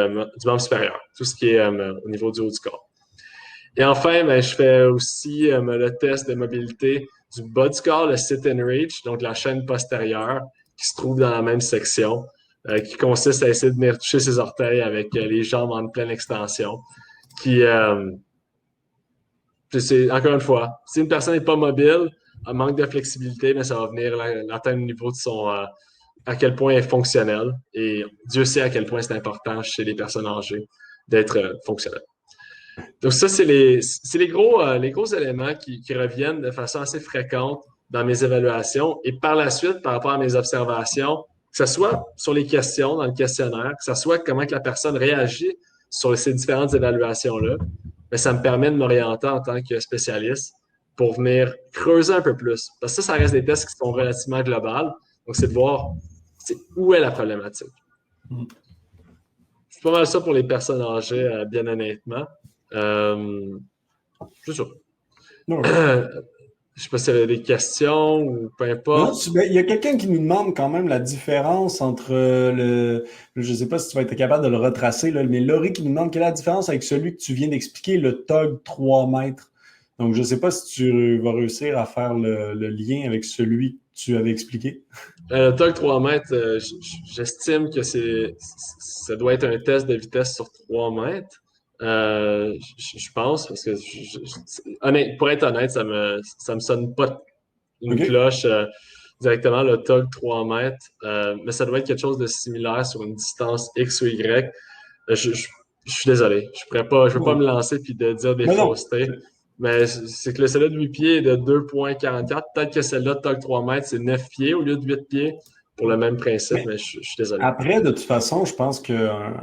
membre supérieur, tout ce qui est au niveau du haut du corps. Et enfin, je fais aussi le test de mobilité du bas du corps, le sit and reach, donc la chaîne postérieure qui se trouve dans la même section, qui consiste à essayer de venir toucher ses orteils avec les jambes en pleine extension, encore une fois, si une personne n'est pas mobile, elle manque de flexibilité, mais ça va venir atteindre le niveau de à quel point elle est fonctionnelle. Et Dieu sait à quel point c'est important chez les personnes âgées d'être fonctionnelles. Donc ça, c'est les gros éléments qui reviennent de façon assez fréquente dans mes évaluations. Et par la suite, par rapport à mes observations, que ce soit sur les questions dans le questionnaire, que ce soit comment que la personne réagit sur ces différentes évaluations-là, mais ça me permet de m'orienter en tant que spécialiste pour venir creuser un peu plus. Parce que ça reste des tests qui sont relativement globales. Donc, c'est de voir où est la problématique. C'est pas mal ça pour les personnes âgées, bien honnêtement. C'est ça. Non, je sais pas s'il y avait des questions ou peu importe. Il y a quelqu'un qui nous demande quand même la différence entre je ne sais pas si tu vas être capable de le retracer, là, mais Laurie qui nous demande quelle est la différence avec celui que tu viens d'expliquer, le TOG 3 mètres. Donc, je ne sais pas si tu vas réussir à faire le lien avec celui que tu avais expliqué. Le TOG 3 mètres, j'estime que ça doit être un test de vitesse sur 3 mètres. Je pense, parce que pour être honnête, ça me sonne pas une cloche directement, le TOG 3 mètres, mais ça doit être quelque chose de similaire sur une distance X ou Y. Je suis désolé. Je peux pas me lancer puis de dire des Mais non, faussetés. Mais c'est que celle-là de 8 pieds est de 2,44. Peut-être que celle-là de Tog 3 mètres, c'est 9 pieds au lieu de 8 pieds pour le même principe, mais mais je suis désolé. après, de toute façon, je pense qu'un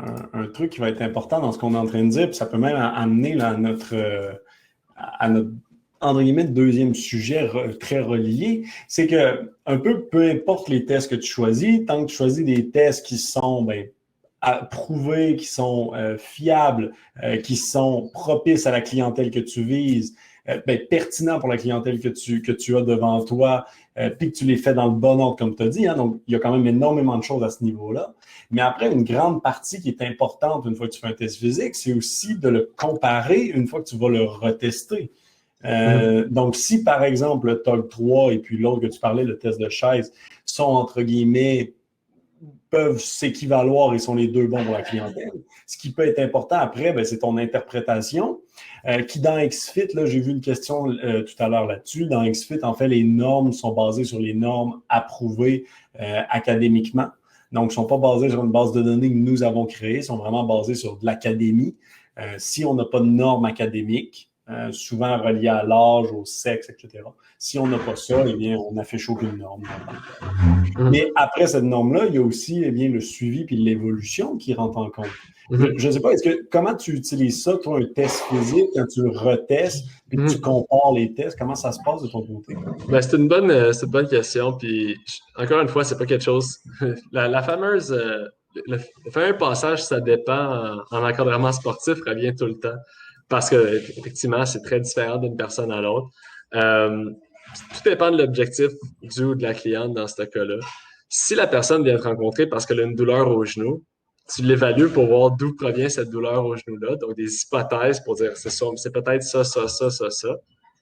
truc qui va être important dans ce qu'on est en train de dire, puis ça peut même amener là, à notre, entre guillemets, deuxième sujet très relié, c'est que un peu importe les tests que tu choisis, tant que tu choisis des tests qui sont prouvés, qui sont fiables, qui sont propices à la clientèle que tu vises, pertinents pour la clientèle que tu as devant toi, puis que tu les fais dans le bon ordre, comme tu as dit. Hein, donc, il y a quand même énormément de choses à ce niveau-là. Mais après, une grande partie qui est importante une fois que tu fais un test physique, c'est aussi de le comparer une fois que tu vas le retester. Mhm. Donc, si par exemple le TOG 3 et puis l'autre que tu parlais, le test de chaise, sont entre guillemets, peuvent s'équivaloir et sont les deux bons pour la clientèle. Ce qui peut être important après, ben, c'est ton interprétation. Qui dans XFIT, là, j'ai vu une question tout à l'heure là-dessus. Dans XFIT, en fait, les normes sont basées sur les normes approuvées académiquement. Donc, ils ne sont pas basées sur une base de données que nous avons créée, ils sont vraiment basées sur de l'académie. Si on n'a pas de normes académiques, souvent reliées à l'âge, au sexe, etc. Si on n'a pas ça, eh bien, on n'affiche aucune norme normalement. Mhm. Mais après cette norme-là, il y a aussi eh bien, le suivi puis l'évolution qui rentre en compte. Mhm. Je ne sais pas, comment tu utilises ça, toi, un test physique, quand tu retestes puis que tu Mhm. compares les tests, comment ça se passe de ton côté? Ben, c'est une bonne question. Puis, encore une fois, c'est pas quelque chose. La fameuse, le fameux passage, ça dépend en encadrement sportif, revient tout le temps. Parce que, effectivement, c'est très différent d'une personne à l'autre. Euh, Tout dépend de l'objectif du ou de la cliente dans ce cas-là. Si la personne vient te rencontrer parce qu'elle a une douleur au genou, tu l'évalues pour voir d'où provient cette douleur au genou-là. Donc, des hypothèses pour dire c'est peut-être ça, ça, ça, ça, ça.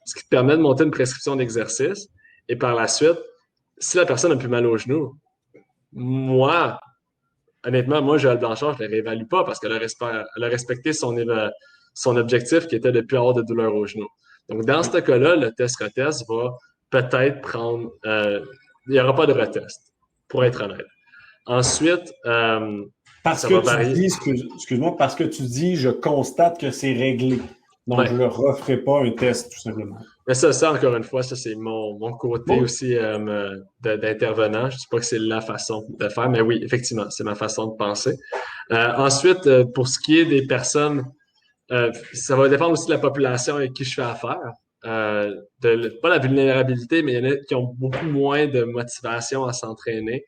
Ce qui te permet de monter une prescription d'exercice. Et par la suite, si la personne a plus mal au genou, moi, honnêtement, moi, Joël Blanchard, je ne le réévalue pas parce qu'elle a respecté son objectif qui était de ne plus avoir de douleur au genou. Donc, dans ce cas-là, le test-retest va peut-être prendre. Il n'y aura pas de retest, pour être honnête. Ensuite, Parce ça que va tu varier. dis, excuse-moi, parce que tu dis, je constate que c'est réglé. Donc, je Ouais. ne referai pas un test, tout simplement. Mais ça, encore une fois, ça, c'est mon côté Bon, aussi d'intervenant. Je ne dis pas que c'est la façon de faire, mais oui, effectivement, c'est ma façon de penser. Ensuite, pour ce qui est des personnes, ça va dépendre aussi de la population avec qui je fais affaire. Pas la vulnérabilité, mais il y en a qui ont beaucoup moins de motivation à s'entraîner.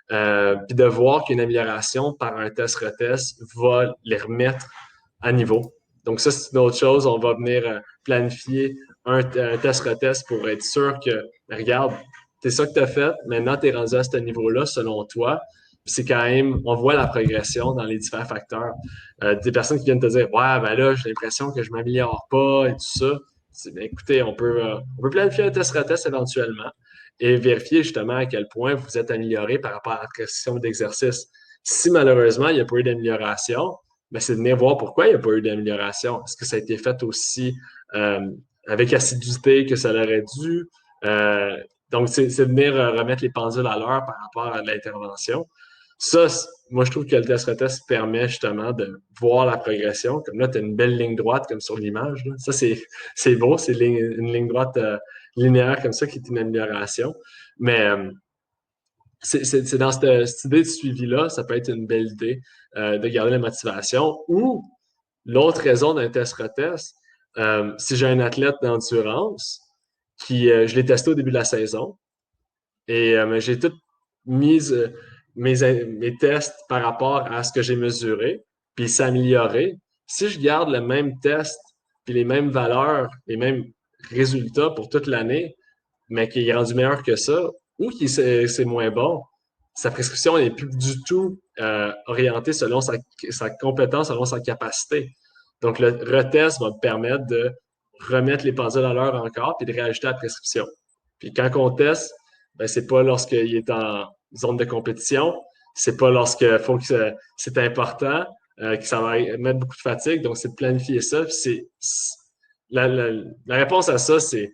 Puis de voir qu'une amélioration par un test-retest va les remettre à niveau. Donc ça, c'est une autre chose. On va venir planifier un test-retest pour être sûr que, regarde, c'est ça que tu as fait, maintenant tu es rendu à ce niveau-là selon toi. Puis c'est quand même, on voit la progression dans les différents facteurs. Des personnes qui viennent te dire, ouais, ben là, j'ai l'impression que je m'améliore pas et tout ça. Ben, écoutez, on peut planifier un test-retest éventuellement et vérifier justement à quel point vous êtes amélioré par rapport à la prescription d'exercice. Si malheureusement, il n'y a pas eu d'amélioration, ben, c'est de venir voir pourquoi il n'y a pas eu d'amélioration. Est-ce que ça a été fait aussi euh, avec assiduité que ça l'aurait dû? Euh, donc, c'est de venir remettre les pendules à l'heure par rapport à l'intervention. Ça, moi, je trouve que le test-retest permet justement de voir la progression. Comme là, tu as une belle ligne droite comme sur l'image. Ça, c'est beau, c'est une ligne droite linéaire comme ça qui est une amélioration. Mais c'est dans cette idée de suivi-là, ça peut être une belle idée de garder la motivation. Ou l'autre raison d'un test-retest, si j'ai un athlète d'endurance qui, je l'ai testé au début de la saison et j'ai tout mis mes tests par rapport à ce que j'ai mesuré, puis s'améliorer. Si je garde le même test, puis les mêmes valeurs, les mêmes résultats pour toute l'année, mais qu'il est rendu meilleur que ça, ou qu'il c'est moins bon, sa prescription n'est plus du tout orientée selon sa compétence, selon sa capacité. Donc, le retest va me permettre de remettre les pendules à l'heure encore, puis de réajuster la prescription. Puis quand on teste, ben, c'est pas lorsqu'il est en zone de compétition, c'est pas lorsque faut que c'est important, que ça va mettre beaucoup de fatigue. Donc, c'est de planifier ça. Puis la réponse à ça, c'est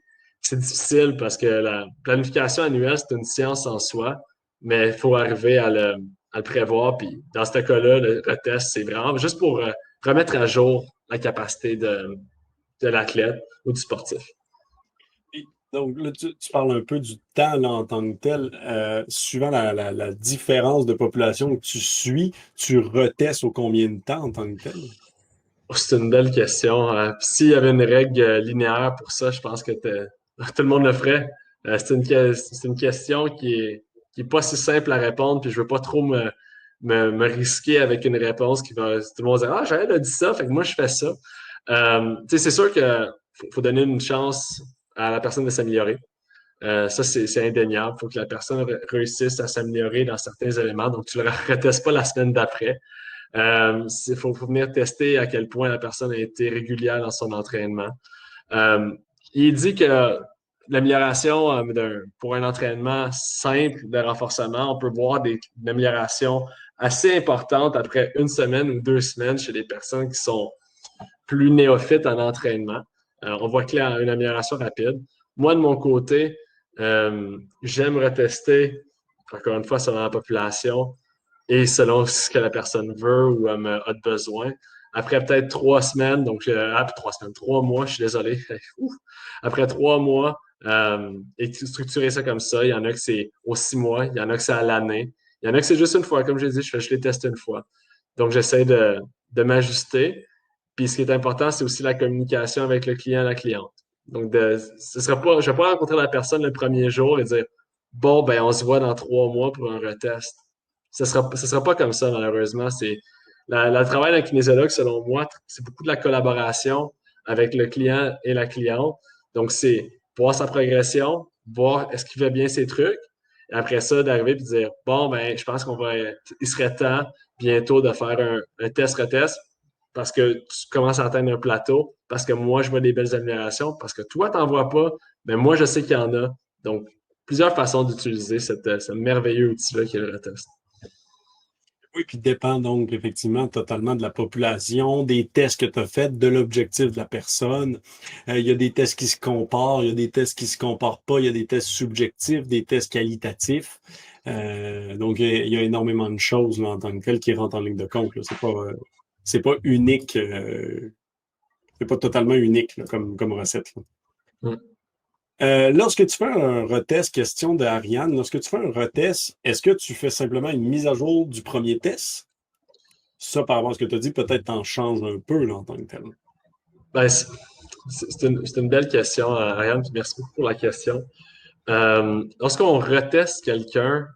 difficile parce que la planification annuelle, c'est une science en soi, mais il faut arriver à le prévoir. Puis dans ce cas-là, le retest, c'est vraiment juste pour remettre à jour la capacité de l'athlète ou du sportif. Donc là, tu parles un peu du temps là, en tant que tel. Suivant la différence de population que tu suis, tu retestes au combien de temps en tant que tel? Oh, c'est une belle question. S'il y avait une règle linéaire pour ça, je pense que tout le monde le ferait. C'est une question qui est pas si simple à répondre, puis je veux pas trop me risquer avec une réponse qui va. Tout le monde va dire, ah, j'avais dit ça, fait que moi je fais ça. Tu sais, c'est sûr que faut donner une chance à la personne de s'améliorer. Ça, c'est indéniable. Il faut que la personne réussisse à s'améliorer dans certains éléments. Donc, tu ne le retestes pas la semaine d'après. Faut venir tester à quel point la personne a été régulière dans son entraînement. Il dit que l'amélioration pour un entraînement simple de renforcement, on peut voir une amélioration assez importante après une semaine ou 2 semaines chez les personnes qui sont plus néophytes en entraînement. On voit clair une amélioration rapide. Moi, de mon côté, j'aime retester, encore une fois, selon la population et selon ce que la personne veut ou a besoin. Après peut-être 3 semaines, donc 3 semaines, 3 mois, je suis désolé. Après 3 mois, et structurer ça comme ça, il y en a que c'est aux 6 mois, il y en a que c'est à l'année, il y en a que c'est juste une fois. Comme j'ai dit, je les teste une fois. Donc, j'essaie de m'ajuster. Puis, ce qui est important, c'est aussi la communication avec le client et la cliente. Donc, je ne vais pas rencontrer la personne le premier jour et dire, bon, ben, on se voit dans 3 mois pour un retest. Ce sera pas comme ça, malheureusement. Le travail d'un kinésiologue, selon moi, c'est beaucoup de la collaboration avec le client et la cliente. Donc, c'est voir sa progression, voir est-ce qu'il fait bien ses trucs, et après ça, d'arriver et de dire, bon, ben, je pense il serait temps bientôt de faire un test-retest parce que tu commences à atteindre un plateau, parce que moi, je vois des belles améliorations, parce que toi, tu n'en vois pas, mais moi, je sais qu'il y en a. Donc, plusieurs façons d'utiliser ce merveilleux outil-là qui est le retest. Oui, puis dépend donc effectivement totalement de la population, des tests que tu as faits, de l'objectif de la personne. Il y a des tests qui se comparent, il y a des tests qui se comparent pas, il y a des tests subjectifs, des tests qualitatifs. Donc, il y a énormément de choses là, en tant que telles qui rentrent en ligne de compte. Là. C'est pas unique, c'est pas totalement unique là, comme recette. Là. Mm. Lorsque tu fais un retest, question de Ariane, lorsque tu fais un retest, est-ce que tu fais simplement une mise à jour du premier test? Ça, par rapport à ce que tu as dit, peut-être t'en changes un peu là, en tant que tel. Ben, c'est une belle question, Ariane, puis merci beaucoup pour la question. Lorsqu'on reteste quelqu'un,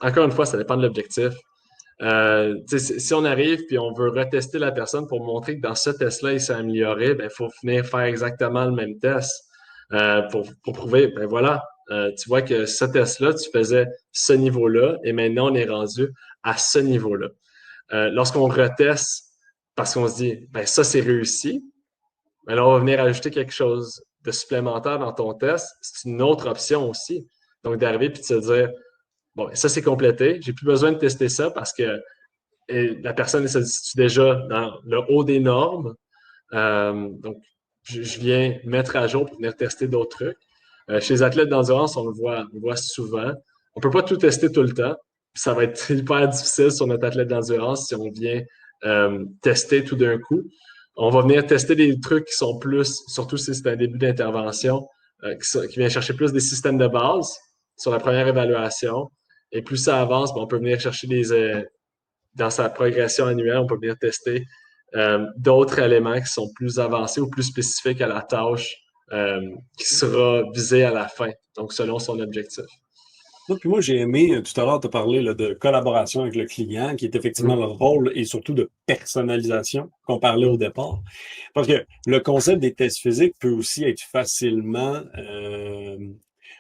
encore une fois, ça dépend de l'objectif. Si on arrive puis on veut retester la personne pour montrer que dans ce test-là, il s'est amélioré, ben, il faut venir faire exactement le même test pour prouver, ben voilà, tu vois que ce test-là, tu faisais ce niveau-là et maintenant on est rendu à ce niveau-là. Lorsqu'on reteste parce qu'on se dit, ben ça c'est réussi, ben là on va venir ajouter quelque chose de supplémentaire dans ton test, c'est une autre option aussi. Donc d'arriver puis de se dire, bon, ça c'est complété, j'ai plus besoin de tester ça parce que la personne se situe déjà dans le haut des normes. Donc, je viens mettre à jour pour venir tester d'autres trucs. Chez les athlètes d'endurance, on le voit souvent. On ne peut pas tout tester tout le temps. Ça va être hyper difficile sur notre athlète d'endurance si on vient tester tout d'un coup. On va venir tester des trucs qui sont plus, surtout si c'est un début d'intervention, qui vient chercher plus des systèmes de base sur la première évaluation. Et plus ça avance, on peut venir chercher dans sa progression annuelle, on peut venir tester d'autres éléments qui sont plus avancés ou plus spécifiques à la tâche qui sera visée à la fin, donc selon son objectif. Donc, puis moi, j'ai aimé, tout à l'heure, tu as parlé là, de collaboration avec le client, qui est effectivement Mm. le rôle, et surtout de personnalisation qu'on parlait au Mm. départ. Parce que le concept des tests physiques peut aussi être facilement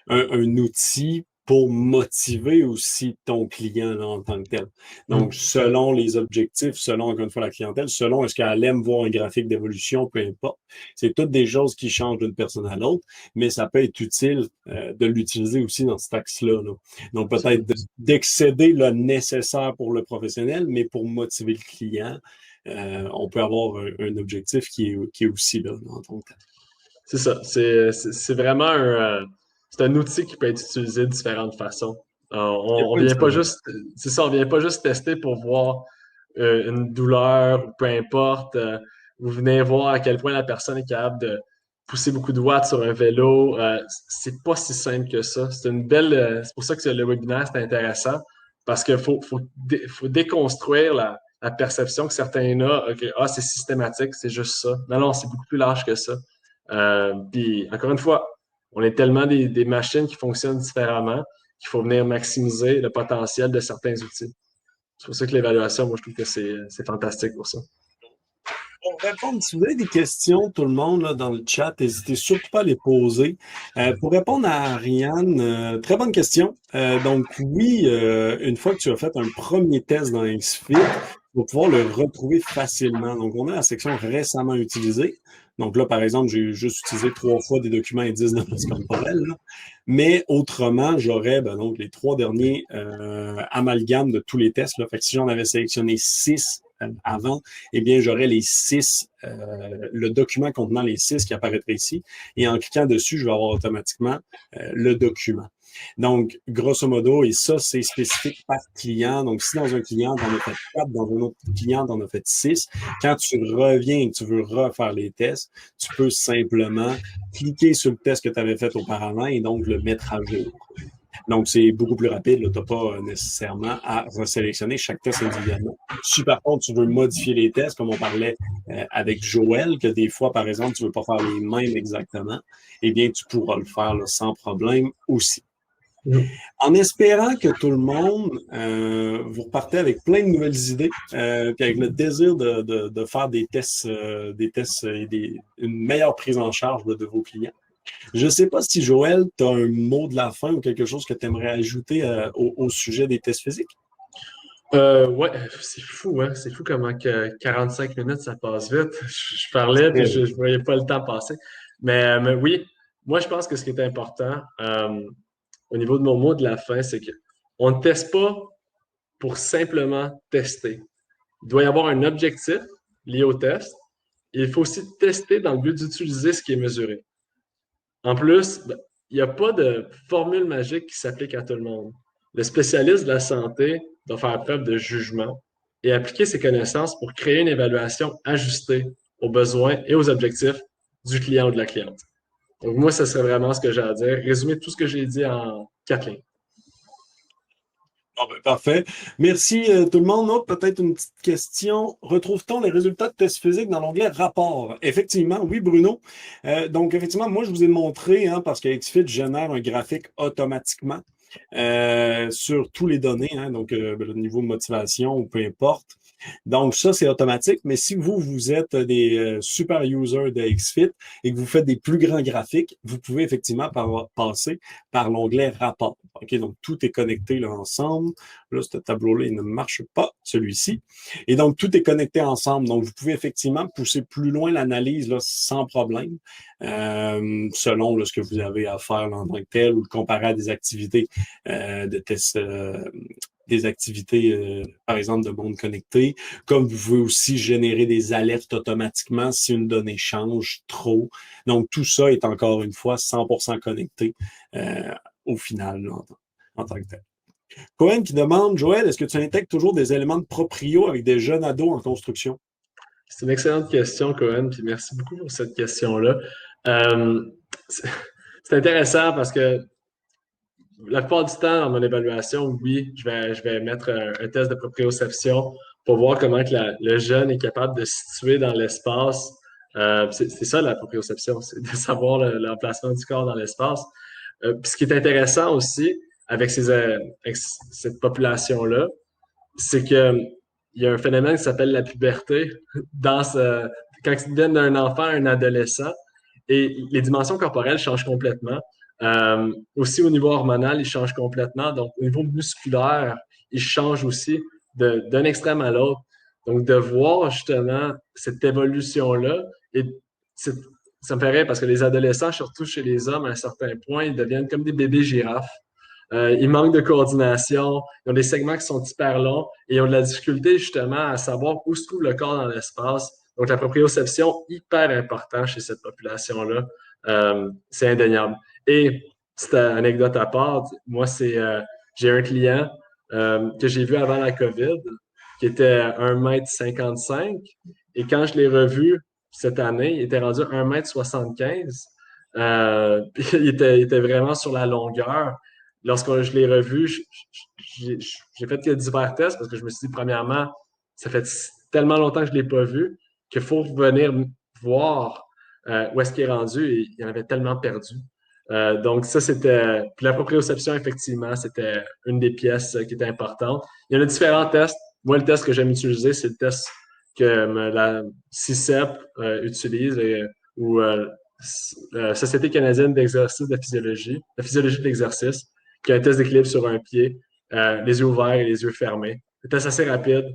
un outil pour motiver aussi ton client là, en tant que tel. Donc, Mm. selon les objectifs, selon, encore une fois, la clientèle, selon est-ce qu'elle aime voir un graphique d'évolution, peu importe. C'est toutes des choses qui changent d'une personne à l'autre, mais ça peut être utile de l'utiliser aussi dans cet axe-là. Là. Donc, peut-être d'excéder le nécessaire pour le professionnel, mais pour motiver le client, on peut avoir un objectif qui est aussi là, en tant que tel. C'est ça. C'est vraiment c'est un outil qui peut être utilisé de différentes façons. Il n'y a On pas une vient pas seule règle. juste, c'est ça, on vient pas juste tester pour voir une douleur ou peu importe. Vous venez voir à quel point la personne est capable de pousser beaucoup de watts sur un vélo. C'est pas si simple que ça. C'est une belle, c'est pour ça que le webinaire c'est intéressant parce qu'il faut déconstruire la perception que certains ont. Ok, ah, c'est systématique, c'est juste ça. Non, non, c'est beaucoup plus large que ça. Puis encore une fois, on est tellement des machines qui fonctionnent différemment qu'il faut venir maximiser le potentiel de certains outils. C'est pour ça que l'évaluation, moi, je trouve que c'est fantastique pour ça. Pour répondre, si vous avez des questions, tout le monde là, dans le chat, n'hésitez surtout pas à les poser. Pour répondre à Ariane, très bonne question. Donc oui, une fois que tu as fait un premier test dans XFIT, tu vas pouvoir le retrouver facilement. Donc on a la section récemment utilisée. Donc là, par exemple, j'ai juste utilisé 3 fois des documents indices de masse corporelle. Là. Mais autrement, j'aurais donc les 3 derniers amalgames de tous les tests. Là. Fait que si j'en avais sélectionné 6 avant, eh bien, j'aurai les 6, le document contenant les 6 qui apparaîtrait ici. Et en cliquant dessus, je vais avoir automatiquement le document. Donc, grosso modo, et ça, c'est spécifique par client. Donc, si dans un client, tu en as fait 4, dans un autre client, tu en as fait 6, quand tu reviens et que tu veux refaire les tests, tu peux simplement cliquer sur le test que tu avais fait auparavant et donc le mettre à jour. Donc, c'est beaucoup plus rapide. Tu n'as pas nécessairement à resélectionner chaque test individuellement. Si par contre, tu veux modifier les tests, comme on parlait avec Joël, que des fois, par exemple, tu ne veux pas faire les mêmes exactement, eh bien, tu pourras le faire là, sans problème aussi. En espérant que tout le monde, vous repartez avec plein de nouvelles idées, puis avec le désir de faire des tests et une meilleure prise en charge de vos clients. Je ne sais pas si, Joël, tu as un mot de la fin ou quelque chose que tu aimerais ajouter au sujet des tests physiques. Ouais, c'est fou, hein? C'est fou comment que 45 minutes, ça passe vite. Je parlais puis je ne voyais pas le temps passer. Mais oui, moi, je pense que ce qui est important au niveau de mon mot de la fin, c'est qu'on ne teste pas pour simplement tester. Il doit y avoir un objectif lié au test. Et il faut aussi tester dans le but d'utiliser ce qui est mesuré. En plus, il n'y a pas de formule magique qui s'applique à tout le monde. Le spécialiste de la santé doit faire preuve de jugement et appliquer ses connaissances pour créer une évaluation ajustée aux besoins et aux objectifs du client ou de la cliente. Donc, moi, ce serait vraiment ce que j'ai à dire. Résumer tout ce que j'ai dit en 4 lignes. Bon, ben, parfait. Merci tout le monde. Peut-être une petite question. Retrouve-t-on les résultats de tests physiques dans l'onglet rapport? Effectivement, oui, Bruno. Donc, effectivement, moi, je vous ai montré, parce que XFIT génère un graphique automatiquement sur tous les données, donc le niveau de motivation ou peu importe. Donc, ça, c'est automatique. Mais si vous êtes des super users de XFIT et que vous faites des plus grands graphiques, vous pouvez effectivement passer par l'onglet rapport. OK, donc, tout est connecté là, ensemble. Là, ce tableau-là, il ne marche pas, celui-ci. Et donc, tout est connecté ensemble. Donc, vous pouvez effectivement pousser plus loin l'analyse là, sans problème, selon là, ce que vous avez à faire là, en tant que tel ou le comparer à des activités de tests des activités, par exemple, de monde connecté. Comme vous pouvez aussi générer des alertes automatiquement si une donnée change trop. Donc, tout ça est encore une fois 100% connecté au final, là, en tant que tel. Cohen qui demande, Joël, est-ce que tu intègres toujours des éléments de proprio avec des jeunes ados en construction? C'est une excellente question, Cohen, puis merci beaucoup pour cette question-là. Euh, c'est intéressant parce que la plupart du temps, dans mon évaluation, oui, je vais mettre un test de proprioception pour voir comment que le jeune est capable de se situer dans l'espace. C'est ça la proprioception, c'est de savoir l'emplacement du corps dans l'espace. Puis ce qui est intéressant aussi avec cette population-là, c'est que il y a un phénomène qui s'appelle la puberté quand ils deviennent d'un enfant à un adolescent et les dimensions corporelles changent complètement. Aussi au niveau hormonal, ils changent complètement. Donc, au niveau musculaire, ils changent aussi d'un extrême à l'autre. Donc, de voir justement cette évolution-là, et ça me fait rire parce que les adolescents, surtout chez les hommes, à un certain point, ils deviennent comme des bébés girafes. Ils manquent de coordination, ils ont des segments qui sont hyper longs et ils ont de la difficulté justement à savoir où se trouve le corps dans l'espace. Donc, la proprioception, hyper important chez cette population-là. C'est indéniable. Et, petite anecdote à part, moi, J'ai un client que j'ai vu avant la COVID, qui était 1,55 m. Et quand je l'ai revu cette année, il était rendu 1,75 m. Il était vraiment sur la longueur. Lorsque je l'ai revu, j'ai fait que divers tests parce que je me suis dit, premièrement, ça fait tellement longtemps que je ne l'ai pas vu qu'il faut venir voir où est-ce qu'il est rendu et il en avait tellement perdu. Donc, ça, c'était. Puis la proprioception, effectivement, c'était une des pièces qui était importante. Il y en a différents tests. Moi, le test que j'aime utiliser, c'est le test que la CICEP utilise ou la Société canadienne d'exercice de la physiologie de l'exercice, qui a un test d'équilibre sur un pied, les yeux ouverts et les yeux fermés. Un test assez rapide,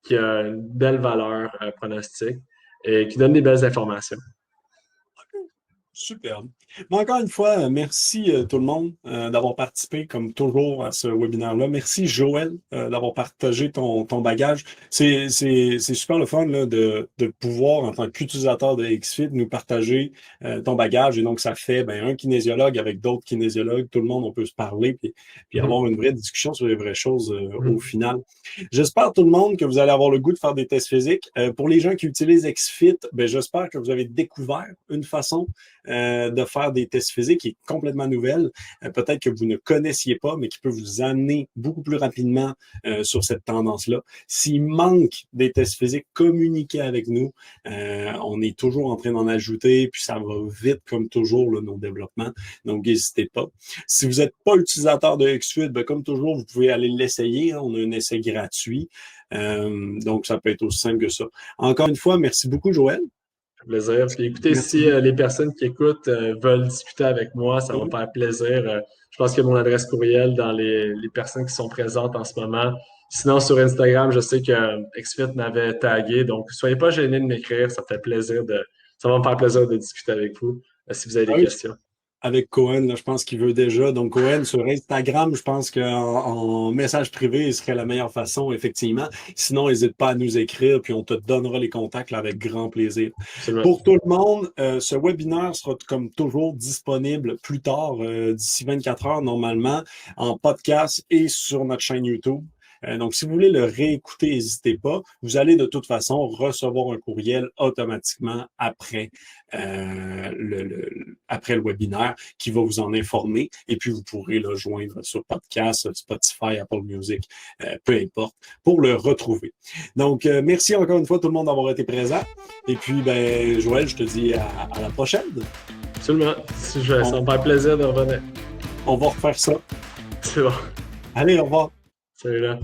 qui a une belle valeur pronostique et qui donne des belles informations. Superbe. Bon, encore une fois, merci tout le monde d'avoir participé comme toujours à ce webinaire-là. Merci Joël d'avoir partagé ton bagage. C'est super le fun là, de pouvoir, en tant qu'utilisateur de XFIT, nous partager ton bagage. Et donc, ça fait un kinésiologue avec d'autres kinésiologues. Tout le monde, on peut se parler puis avoir une vraie discussion sur les vraies choses au final. J'espère tout le monde que vous allez avoir le goût de faire des tests physiques. Pour les gens qui utilisent XFIT, j'espère que vous avez découvert une façon de faire des tests physiques qui est complètement nouvelle, peut-être que vous ne connaissiez pas, mais qui peut vous amener beaucoup plus rapidement sur cette tendance-là. S'il manque des tests physiques, communiquez avec nous. On est toujours en train d'en ajouter, puis ça va vite comme toujours, là, nos développements. Donc, n'hésitez pas. Si vous n'êtes pas utilisateur de XFIT, comme toujours, vous pouvez aller l'essayer. Hein. On a un essai gratuit. Donc, ça peut être aussi simple que ça. Encore une fois, merci beaucoup, Joël. Plaisir. Puis écoutez, si les personnes qui écoutent veulent discuter avec moi, ça va me faire plaisir. Je pense qu'il y a mon adresse courriel dans les personnes qui sont présentes en ce moment. Sinon, sur Instagram, je sais que XFIT m'avait tagué, donc soyez pas gênés de m'écrire, ça va me faire plaisir de discuter avec vous si vous avez des questions. Avec Cohen, là, je pense qu'il veut déjà. Donc, Cohen, sur Instagram, je pense qu'en message privé, ce serait la meilleure façon, effectivement. Sinon, n'hésite pas à nous écrire, puis on te donnera les contacts là, avec grand plaisir. Absolument. Pour tout le monde, ce webinaire sera comme toujours disponible plus tard, d'ici 24 heures normalement, en podcast et sur notre chaîne YouTube. Donc, si vous voulez le réécouter, n'hésitez pas. Vous allez de toute façon recevoir un courriel automatiquement après le webinaire qui va vous en informer. Et puis, vous pourrez le joindre sur podcast, Spotify, Apple Music, peu importe, pour le retrouver. Donc, merci encore une fois tout le monde d'avoir été présent. Et puis, Joël, je te dis à la prochaine. Absolument. Ça me fait plaisir de revenir. On va refaire ça. C'est bon. Allez, au revoir. Salut là.